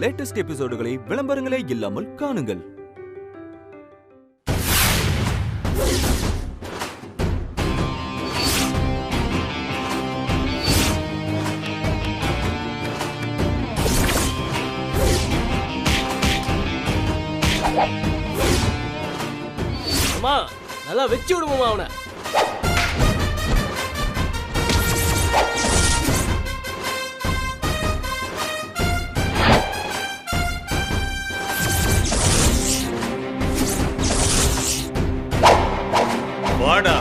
Latest எபிசோடுகளை விளம்பரங்களே இல்லாமல் காணுங்கள். அம்மா நல்லா வெச்சு விடுவோமா அவனை. வாடா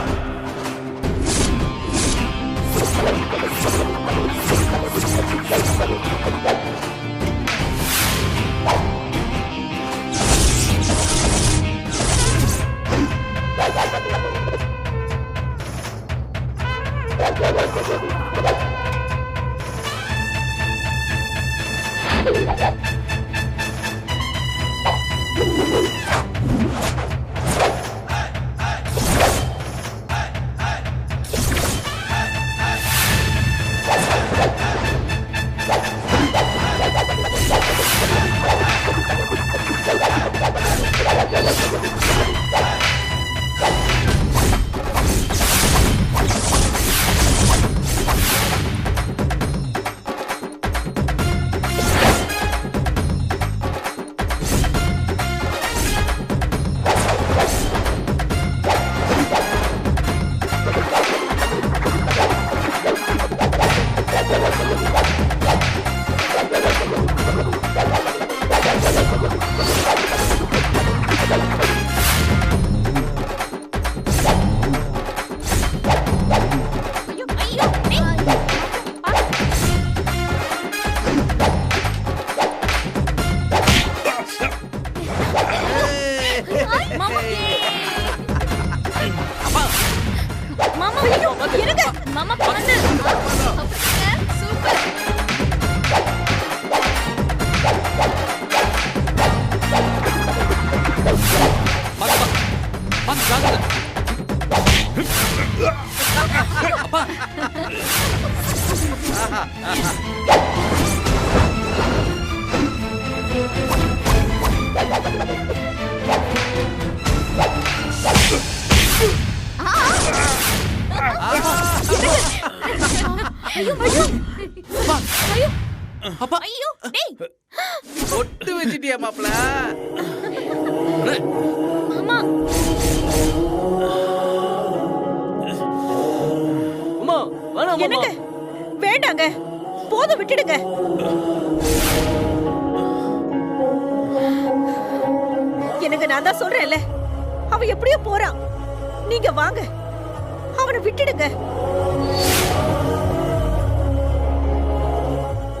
ஒட்டு வச்சிட்டியா மாப்ள? என்னங்க வேண்டாங்க, போதும் விட்டுடுங்க. எனக்கு நான் தான் சொல்றேன்ல, அவன் எப்படியோ போறான். நீங்க வாங்க, அவனை விட்டுடுங்க.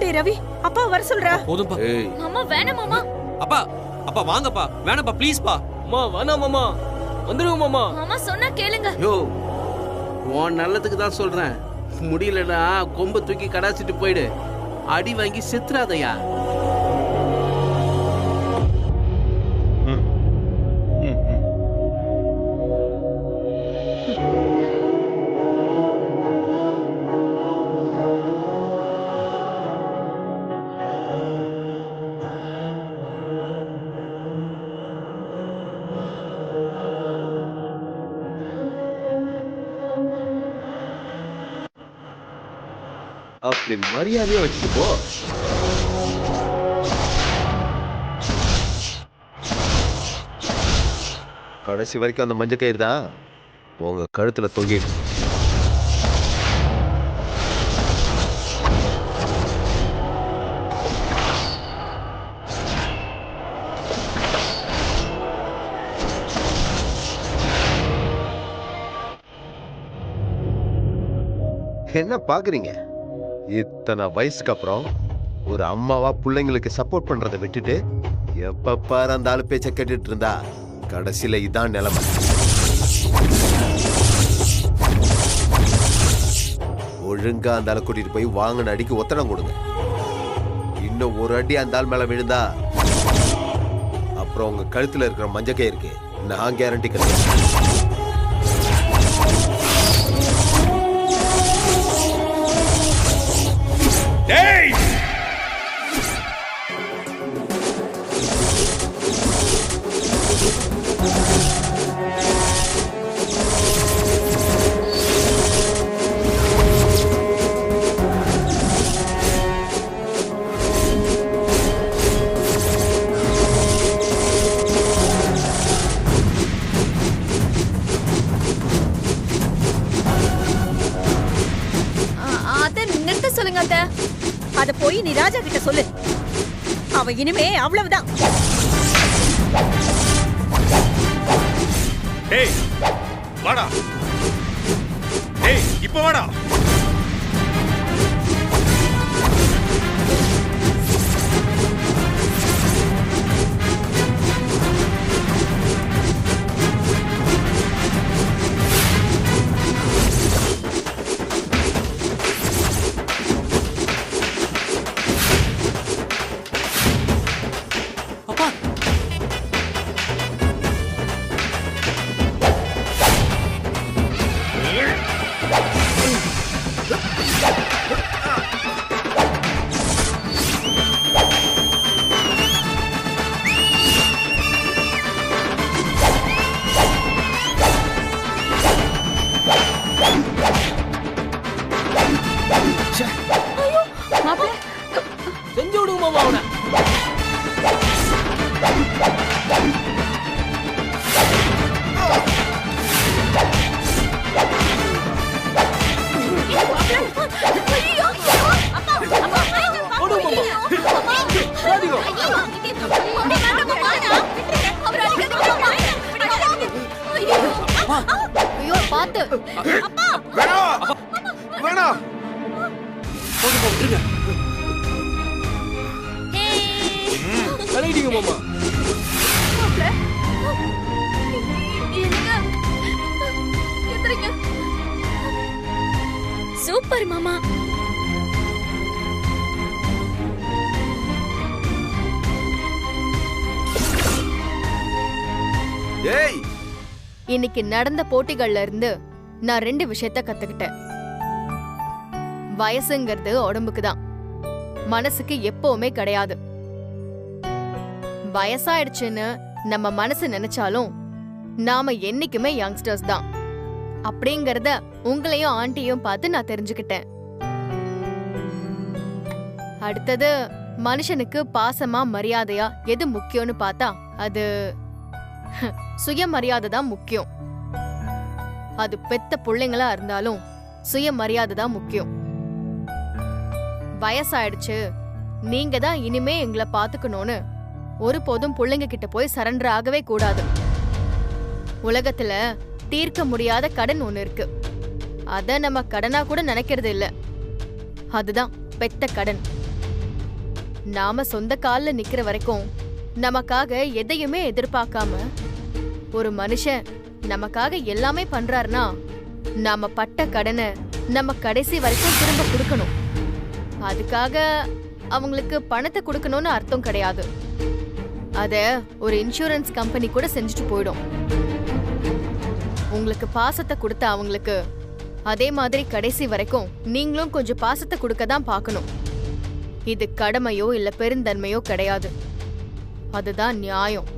டேய் ரவி, அப்பா வர சொல்றா. போதும்பா. மாமா வேணாம் மாமா. அப்பா அப்பா வாங்கப்பா, வேணாம்ப்பா ப்ளீஸ் பா. அம்மா வேணாம் மாமா, வந்துருங்க மாமா. மாமா சொன்னா கேளுங்க. யோ உன் நல்லதுக்கு தான் சொல்றேன். முடியலன்னா கொம்ப தூக்கி கடாச்சிட்டு போயிடு. அடி வாங்கி செத்துறாதையா. அப்படி மரியாதையா வச்சுட்டு போ. கடைசி வரைக்கும் அந்த மஞ்சள் கயிறு தான் உங்க கழுத்துல தொங்கிட்டு. என்ன பாக்குறீங்க? இத்தனை வயசுக்கு அப்புறம் ஒரு அம்மாவா பிள்ளைங்களுக்கு சப்போர்ட் பண்றதை விட்டுட்டு எப்ப பாரு அந்த ஆளு பேச்ச கேட்டுட்டு இருந்தா கடைசியில இதான் நிலைமை. ஒழுங்கா அந்த ஆளை கூட்டிட்டு போய் வாங்கின அடிக்கு ஒத்தடம் கொடுங்க. இன்னும் ஒரு அடி அந்த ஆள் மேல விழுந்தா அப்புறம் உங்க கழுத்துல இருக்கிற மஞ்சள் கயிறுக்கு நான் கேரண்டி கிடையாது. நீ ராஜா கிட்ட சொல்லு. அவன் இனிமே அவ்வளவுதான். டேய் வாடா, டேய் இப்ப வாடா. அப்பா செஞ்சு விடுங்க மாமா அவனை. ஐயோ பாத்து. வேணாம் வேணாம். போதும் விட்டுருங்க. கலையிட்டீங்க மாமா. சூப்பர் மாமா. ஏய் இன்னைக்கு நடந்த போட்டிகள்ல இருந்து நான் 2 விஷயத்த கத்துக்கிட்டேன். வயசுங்கிறது உடம்புக்கு தான், மனசுக்கு எப்பவுமே கிடையாது. வயசாயிடுச்சுன்னு நம்ம மனசு நினைச்சாலும் நாம என்னைக்குமே யங்ஸ்டர்ஸ் தான் அப்படிங்கறத உங்களையும் ஆண்டியும் பார்த்து நான் தெரிஞ்சுக்கிட்டேன். அடுத்தது, மனுஷனுக்கு பாசமா மரியாதையா எது முக்கியம்னு பார்த்தா அது சுயமரியாதை தான் முக்கியம். அது பெத்த பிள்ளைங்களா இருந்தாலும் சுயமரியாதை தான் முக்கியம். வயசாயிடுச்சு, நீங்க தான் இனிமே எங்களை பாத்துக்கணும்னு ஒருபோதும் பிள்ளைங்க கிட்ட போய் சரண்டர் ஆகவே கூடாது. உலகத்துல தீர்க்க முடியாத கடன் ஒண்ணு இருக்கு. அத நம்ம கடனா கூட நினைக்கிறது இல்ல. அதுதான் பெத்த கடன். நாம சொந்த கால்ல நிக்கிற வரைக்கும் நமக்காக எதையுமே எதிர்பார்க்காம ஒரு மனுஷன் நமக்காக எல்லாமே பண்றாருன்னா நாம பட்ட கடனை நம்ம கடைசி வரைக்கும் திரும்ப கொடுக்கணும். அதுக்காக அவங்களுக்கு பணத்தை கொடுக்கணும்னு அர்த்தம் கிடையாது. அத ஒரு இன்சூரன்ஸ் கம்பெனி கூட செஞ்சுட்டு போயிடும். உங்களுக்கு பாசத்தை கொடுத்த அவங்களுக்கு அதே மாதிரி கடைசி வரைக்கும் நீங்களும் கொஞ்சம் பாசத்தை கொடுக்க தான் பார்க்கணும். இது கடமையோ இல்ல பெருந்தன்மையோ கிடையாது. அதுதான் நியாயம்.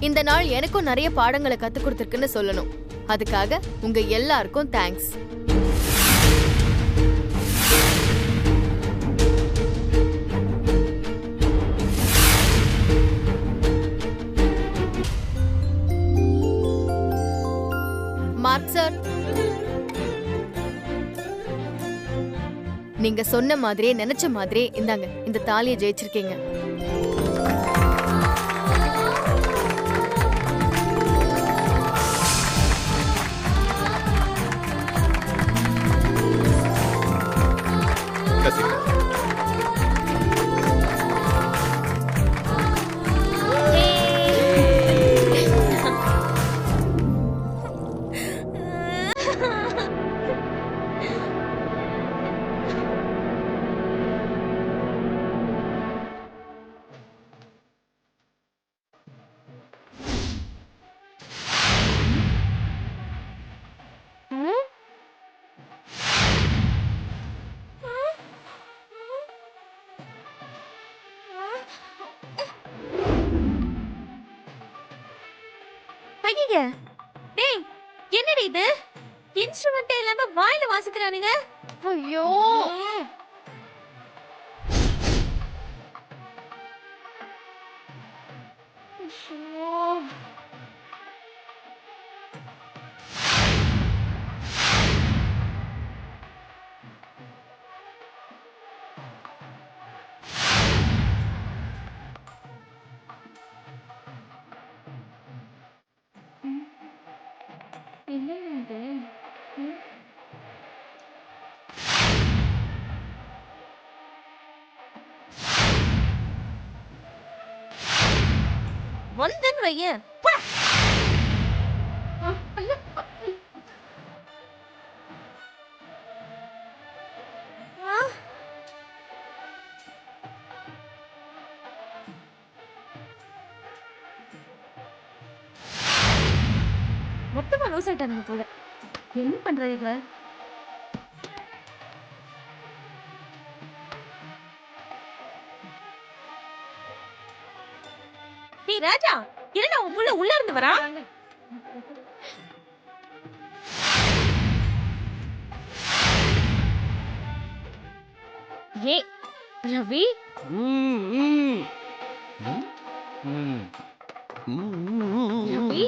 இந்த நாள் எனக்கும் நிறைய பாடங்களை கத்து கொடுத்திருக்குன்னு சொல்லணும். அதுக்காக உங்க எல்லாருக்கும் தேங்க்ஸ். மார்க் சார், நீங்க சொன்ன மாதிரியே நினைச்ச மாதிரியே இந்தாங்க இந்த தாலியை ஜெயிச்சிருக்கீங்க. டேய், என்னடி இது? இன்ஸ்ட்ருமெண்ட் இல்லாம வாயில வாசிக்கிறானுங்க. ஐயோ, வந்தேன்னு வையேன். மொத்தமா லூஸ் ஆயிட்டானுங்க போல. என்ன பண்றீங்க? நீ ராஜா என்ன உள்ள இருந்து வரா? ஏ ரவி ரவி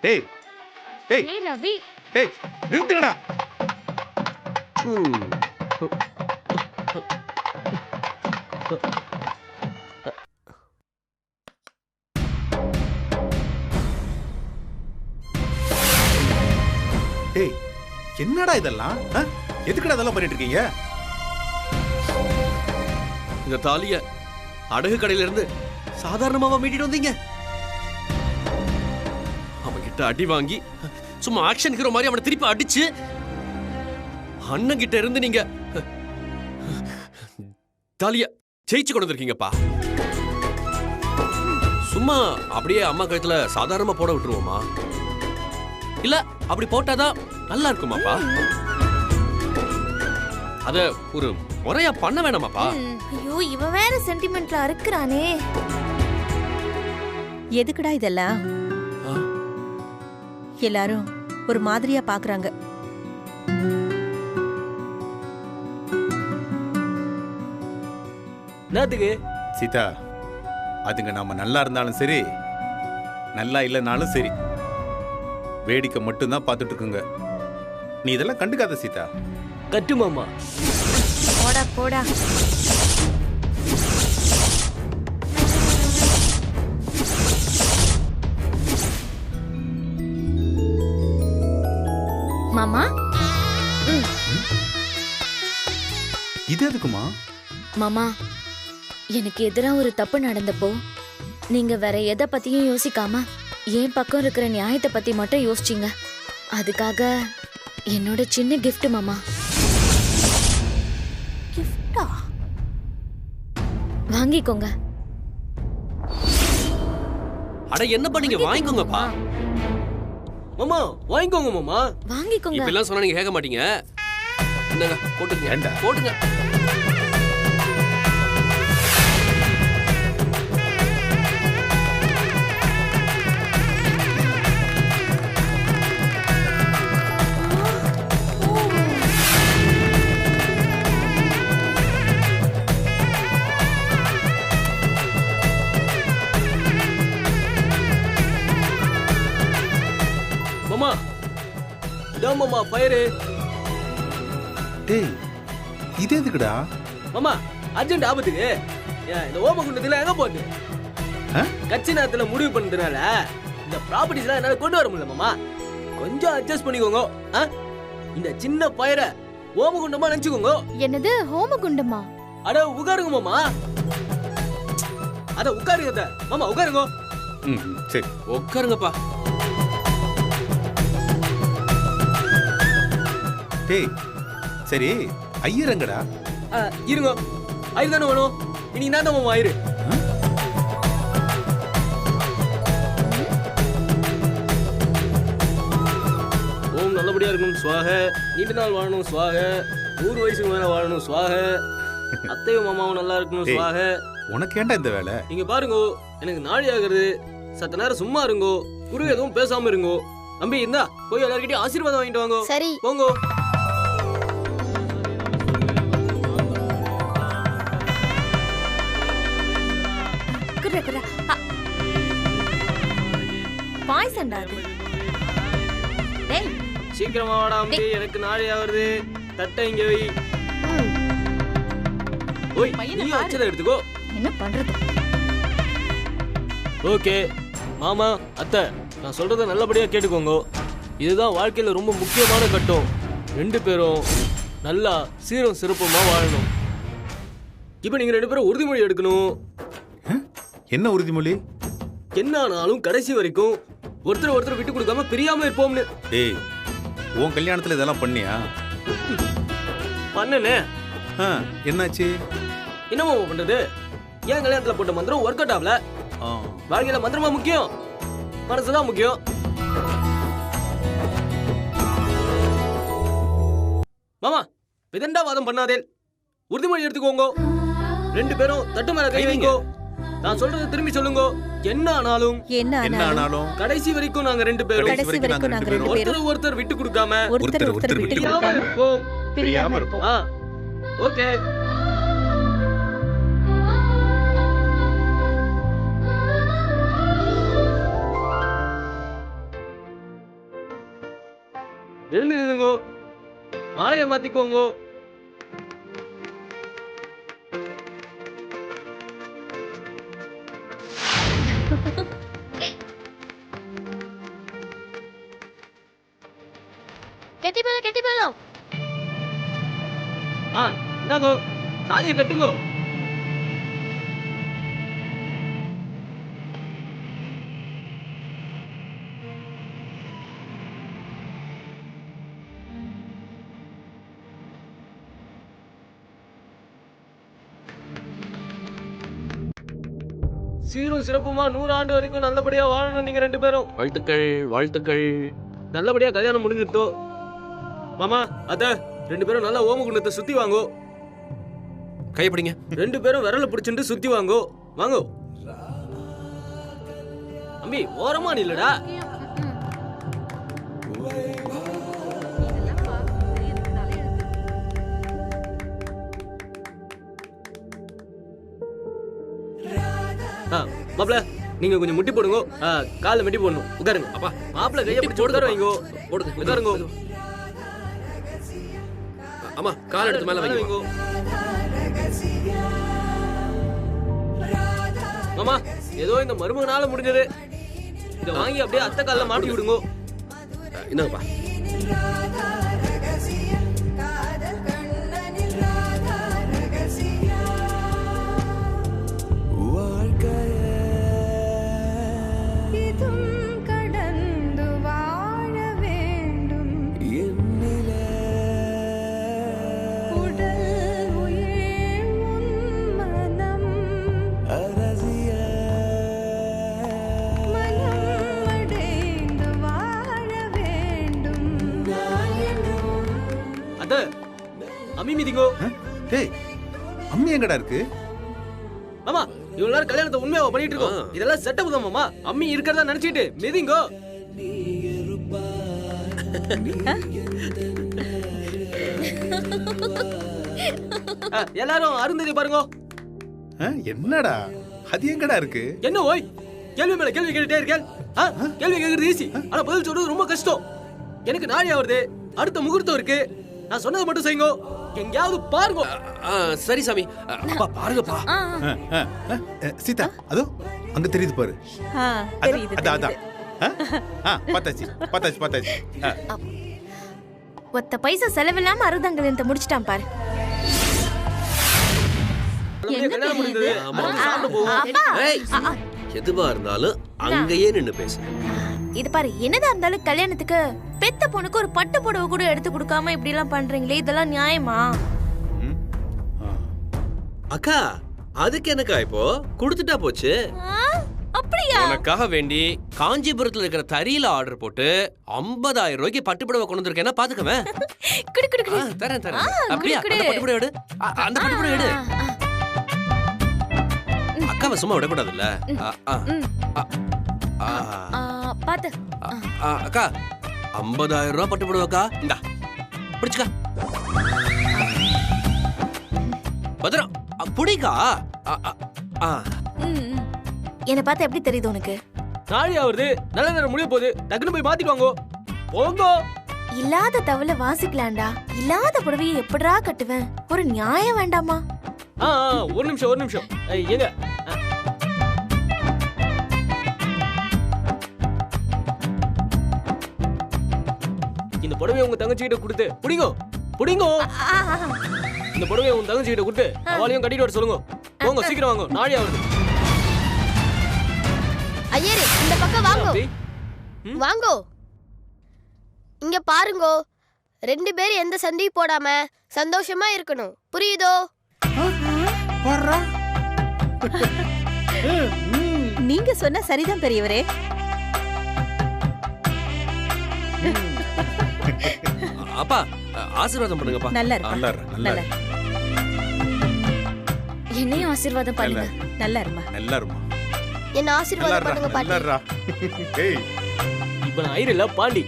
டேய் டேய் ஏ ரவி டேய் நிறுத்துங்கடா. டேய் என்னடா இதெல்லாம்? எதுக்குடா இதெல்லாம் பண்ணிட்டு இருக்கீங்க? இந்த தாலிய அடகு கடையில இருந்து சாதாரணமாவா மீட்டிட்டு வந்தீங்க? அவன் கிட்ட அடி வாங்கி சும்மா ஆக்ஷன் ஹீரோ மாதிரி அவனை திருப்பி அடிச்சு அண்ணன் கிட்ட இருந்து நீங்க தாலிய ஜெயிச்சு கொண்டு வந்திருக்கீங்கப்பா. சும்மா அப்படியே அம்மா கழுத்துல சாதாரணமா போட விட்டுருவோமா? இல்ல அப்படி போட்டாதான் நல்லா இருக்குமாப்பா? அத ஒரு முறையா பண்ண வேணாமாப்பா? ஐயோ இவன் வேற சென்டிமெண்ட்ல அறுக்குறானே. எதுக்குடா இதெல்லாம்? எல்லாரும் ஒரு மாதிரியா பாக்குறாங்க. என்னத்துக்கு? சீதா, அதுங்க நாம நல்லா இருந்தாலும் சரி நல்லா இல்லைனாலும் சரி வேடிக்கை மட்டும்தான் பார்த்துட்டு இருக்குங்க. நீ இதெல்லாம் கண்டுக்காத சீதா. கட்டு மாமா. போடா போடா. மாமா இது எதுக்குமா? மாமா எனக்கு எதிரா ஒரு தப்பு நடந்தப்போ நீங்க வேற எதை பத்தியும் யோசிக்காம என் பக்கம் இருக்கிற நியாயத்தை பத்தி மட்டும் யோசிச்சீங்க. அதுக்காக என்னோட சின்ன கிஃப்ட் மாமா. கிஃப்டா? வாங்கிக்கோங்க. அட என்ன பண்ணீங்க? வாங்கிக்கோங்கப்பா. மாமா வாங்கிக்கோங்க மாமா. வாங்கிக்கோங்க. இப்பெல்லாம் சொன்னா நீங்க கேட்க மாட்டீங்க. என்னங்க போட்டுங்க. ஏண்டா? போட்டுங்க. மாமா இதான் மாமா ஃபயரு. டேய் இது எதுக்குடா? மாமா அர்ஜென்ட் ஆபத்துக்கு இந்த ஓமகுண்டத்துல எங்க போகுது? கட்சி நேரத்துல முடிவு பண்ணதுனால இந்த ப்ராப்பர்ட்டிஸ்லாம் என்னால கொண்டு வர முடியல மாமா. கொஞ்சம் அட்ஜஸ்ட் பண்ணிக்கோங்க. இந்த சின்ன ஃபயரை ஓமகுண்டமா நினைச்சுக்கோங்க. என்னது ஹோமகுண்டமா? அட உட்காருங்க மாமா. அட உட்காருங்க மாமா, உட்காருங்க. சரி உட்காருங்கப்பா. டேய் சரி ஐயரங்கடா? இருங்க. ஐயர் தானே வேணும். இன்னைக்கு நான் தான் மாமா ஐயரு. ஓம் நல்லபடியா இருக்கணும் சுவாக. நீண்ட நாள் வாழணும் சுவாக. 100 வயசுக்கு மேல வாழணும் சுவாக. அத்தையும் மாமாவும் நல்லா இருக்கணும் சுவாக. உனக்கு ஏன்டா இந்த வேலை? நீங்க பாருங்க, எனக்கு நாடி ஆகுறது. சத்த நேரம் சும்மா இருங்கோ. குரு எதுவும் பேசாம இருங்கோ. நம்பி இருந்தா போய் எல்லார்கிட்டயும் ஆசீர்வாதம் வாங்கிட்டு வாங்க. சரி போங்க. பாய்சண்டா அது. டேய் சீக்கிரமா வாடா அம்பி, எனக்கு நாடி ஆகுறது. தட்டை இங்க வை. ஓய் நீ வச்சதை எடுத்துக்கோ. என்ன பண்றது? ஓகே மாமா அத்தை, நான் சொல்றத நல்லபடியா கேட்டுக்கோங்க. இதுதான் வாழ்க்கையில ரொம்ப முக்கியமான கட்டம். 2 பேரும் நல்லா சீரும் சிறப்புமா வாழணும். இப்ப நீங்க 2 பேரும் உறுதிமொழி எடுக்கணும். என்ன உறுதிமொழி? என்ன ஆனாலும் கடைசி வரைக்கும் ஒருத்தர் விட்டு கொடுக்காம பிரியாம இருப்போம்னு. டேய், உன் கல்யாணத்துல இதெல்லாம் பண்ணியா? பண்ணனே. என்னாச்சு? என்னமா பண்றது? ஏன் கல்யாணத்துல போட்ட மந்திரம் ஒர்க் அவுட் ஆகல. வாழ்க்கையில மந்திரமா முக்கியம், மனசுதான் முக்கியம். மாமா விதண்டாவாதம் பண்ணாதே, உறுதிமொழி எடுத்துக்கோங்க. 2 பேரும் தட்டு மேல கை வைங்க. நான் சொல்றதை திரும்பி சொல்லுங்க. என்ன ஆனாலும் கடைசி வரைக்கும் நாங்க 2 பேரும் ஒருத்தர் விட்டு கொடுக்காம பிரியாம இருப்போம். ஓகே. எழுந்துங்க, மாலையை மாத்திக்கோங்க. கெட்டிப்பழம் இந்தாங்கோ, தாலியை கட்டுங்க. சீரும் சிறப்புமா 100 ஆண்டு வரைக்கும் நல்லபடியா வாழணும் நீங்க 2 பேரும். வாழ்த்துக்கள். நல்லபடியா கல்யாணம் முடிஞ்சிட்டோம். மாமா அத்தை 2 பேரும் நல்லா ஓமகுண்டத்தை சுத்தி வாங்கோ. கைப்பிடிங்க. 2 பேரும் விரல பிடிச்சிட்டு சுத்தி வாங்கோ. வாங்கோ. அம்பி ஓரமா நில்லடா. மாப்பிள நீங்க கொஞ்சம் முட்டி போடுங்க. கால மெட்டி போடணும். உட்காருங்க. அப்பா மாப்பிள கையை பிடிச்சு உட்கார வைங்கோ. போடுங்க, உட்காருங்க. அம்மா கால் எடுத்து மேல வைங்கோ. மாமா ஏதோ இந்த மருமகனால முடிஞ்சது. இத வாங்கி அப்படியே அத்தை கால்ல மாட்டி விடுங்க. என்னப்பா? அத்தை அம்மி மிதிங்கோ. டேய், அம்மி எங்கடா இருக்கு? மாமா இவ்வளவு நேரம் கல்யாணத்தை உண்மையா பண்ணிட்டு இருக்கோம். இதெல்லாம் செட்டப் தான் மாமா. அம்மி இருக்கிறதா நினைச்சிட்டு மிதிங்கோ. எல்லாரும் அருந்ததி பாருங்க. என்னடா அது எங்கடா இருக்கு? என்ன ஓய் கேள்வி மேல கேள்வி கேட்டுட்டே இருக்கேன். கேள்வி கேட்கறது ஈஸி, ஆனா பதில் சொல்றது ரொம்ப கஷ்டம். எனக்கு நாளை வருது, அடுத்த முகூர்த்தம் இருக்கு. நான் சொன்னதை மட்டும் செய்யுங்க. எங்கயாவது பாருங்க. சரி சாமி. அப்பா பாருங்கப்பா. சீதா அதோ அங்க தெரியுது பாரு. அதான் பார்த்தாச்சு. ஒத்த பைசா செலவில்லாம அறுதங்கலத்தை முடிச்சிட்டான் பாரு. எதுவா இருந்தாலும் அங்கேயே நின்னு பேசு. இது பாரு, என்னதா இருந்தாலும் கல்யாணத்துக்கு பெத்த பொண்ணுக்கு ஒரு பட்டு புடவை கூட எடுத்து கொடுக்காம இப்படி எல்லாம் பண்றீங்களே, இதெல்லாம் நியாயமா? அக்கா அதுக்கு என்னக்கா இப்போ கொடுத்துட்டா போச்சு. அப்படியா? உனக்காக வேண்டி காஞ்சிபுரத்துல இருக்கிற தறியில ஆர்டர் போட்டு 50,000 ரூபாய்க்கு பட்டு புடவை கொண்டு வந்திருக்கேன்னா பாத்துக்கவே. குடு குடு குடு. தரேன். அப்படியே அந்த பட்டு புடவை எடு. அந்த பட்டு புடவை எடு. அக்காவை சும்மா விடக்கூடாதுல்ல. பாத்து. அக்கா 50,000 ரூபாய் பட்டு புடவைக்கா. இந்தா பிடிச்சுக்கா. பத்திரம் புடிக்கா. என்ன பார்த்தா எப்படி தெரியுது உனக்கு? நாளை ஆவறது, நல்ல நேரம் முடிய போகுது. டக்குனு போய் மாத்திட்டு வாங்கோ. போங்கோ. இல்லாத தவளை வாசிக்கலாம்டா. இல்லாத புடவையை எப்படிடா கட்டுவேன்? ஒரு நியாயம் வேண்டாமா? ஒரு நிமிஷம். எங்க இந்த புடவை உங்க தங்கச்சி கிட்ட கொடுத்து புடிங்கோ. புடிங்கோ. இந்த புடவை உன் தங்கச்சி கிட்ட கொடுத்து அவளையும் கட்டிட்டு வர சொல்லுங்க. போங்க சீக்கிரம் வாங்க, நாளை ஆகுது. ஐயரே இந்த பக்கம் வாங்கோ. வாங்கோ. இங்க பாருங்கோ, 2 பேரும் எந்த சண்டையும் போடாம சந்தோஷமா இருக்கணும், புரியுதோ? நீங்க சொன்ன சரிதான் பெரியவரே. அப்பா ஆசீர்வாதம் பண்ணுங்கப்பா. நல்லா இருப்பா. நல்லா இரு, நல்லா இரு. என்னையும் ஆசீர்வாதம் பண்ணுங்க. நல்லா இருமா. நல்லா இருமா. என்ன ஆசீர்வாதம் பண்ணுங்க பாட்டி. ஏய் இப்ப நான் ஐயர் இல்ல பாண்டி.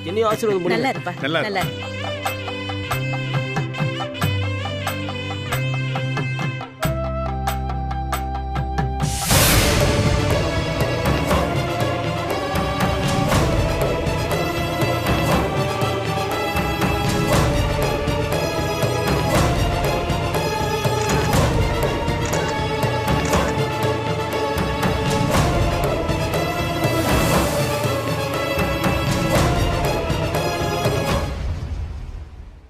என்னையும் ஆசீர்வாதம் பண்ணுங்க. நல்லா இருப்பா. நல்லா இரு. நல்லா இரு.